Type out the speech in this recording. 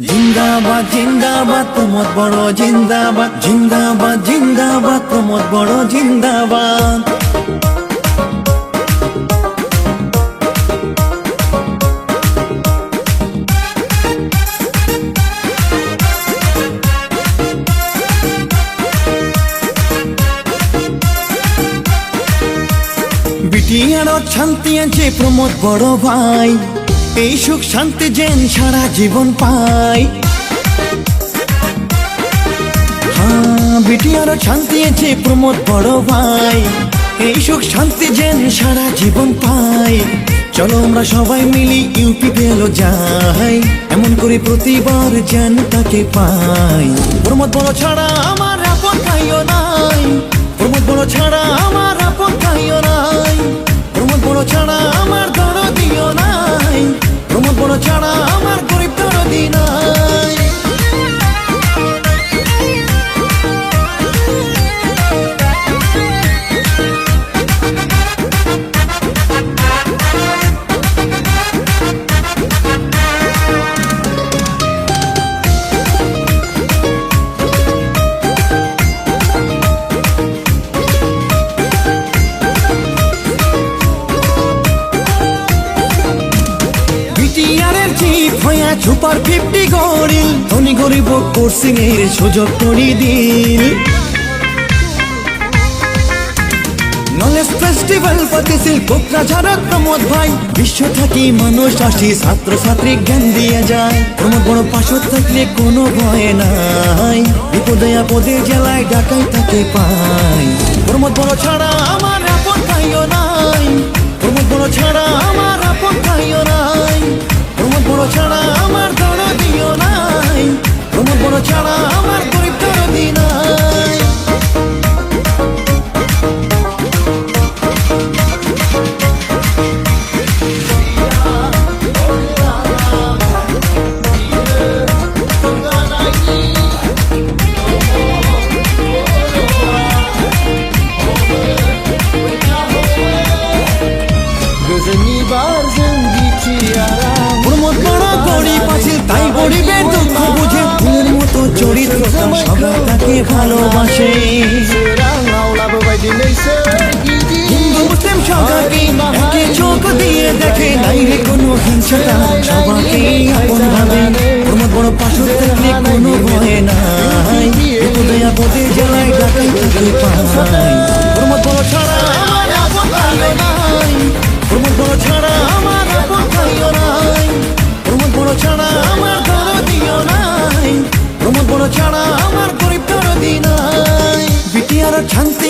জিন্দাবাদ জিন্দাবাদ প্রমোদ বড় জিন্দাবাদ জিন্দাবাদ জিন্দাবাদ প্রমোদ বড় জিন্দাবাদ। বিটিআরত শান্তি আছে প্রমোদ বড় ভাই, এই সুখ শান্তি যেন সারা জীবন পাই। বিটিআরত শান্তি আছে প্রমোদ বড় ভাই, এই সুখ শান্তি যেন সারা জীবন পাই। চলো আমরা সবাই মিলি ইউপি গেল যাই, এমন করে প্রতিবার যেন তাকে পাই। প্রমোদ বড় ছাড়া আমার আপন কাইও নাই, প্রমোদ বড় ছাড়া আমার আপন কাইও নাই, প্রমোদ বড় ছাড়া আমার দরদিও নাই, প্রমোদ বড় ছাড়া আমার গরিব দরদি নাই। সুপার 50 গরিল ধনী গরিব কোর্সিং এর সুযোগ করে দিল। নলেজ ফেস্টিভ্যাল পাতিছিল কোকরাঝাড়ত প্রমোদ ভাই, বিশ্ব থাকি মানুষ আসি ছাত্র ছাত্রী জ্ঞান দিয়ে যায়। প্রমোদ বড় পাশত থাকলে কোনো ভয় নাই, বিপদে আপদে জেলায় ডাকাই তাকে পাই। প্রমোদ বড় ছাড়া আমার আপন কাইও নাই, প্রমোদ বড় ছাড়া আমার আপন কাইও নাই, প্রমোদ বড় ছাড়া আমার দরদিও নাই, প্রমোদ বড় ছাড়া আমার গরিব দরদি নাই। প্রমোদ বড় গরিব আছে তাই গরিবের দুঃখ বুঝে, ফুলের মতো চরিত্র সবাই তাকে ভালোবাসে। হিন্দু মুসলিম সবাইকে একে চোখ দিয়ে দেখে, নাই রে কোনো হিংসাটা সবাইকে আপন ভাবে। প্রমোদ বড় পাশে থাকলে কোনো ভয় নাই, বিপদে আপদে জেলায় ডাকাই তাকে পাই। প্রমোদ বড় ছাড়া আমার আপন কাইও নাই, প্রমোদ বড় ছাড়া আমার আপন কাইও নাই, প্রমোদ বড় ছাড়া আমার দরদিও নাই, প্রমোদ বড় ছাড়া আমার গরিব দরদি নাই। বিটিআরত শান্তি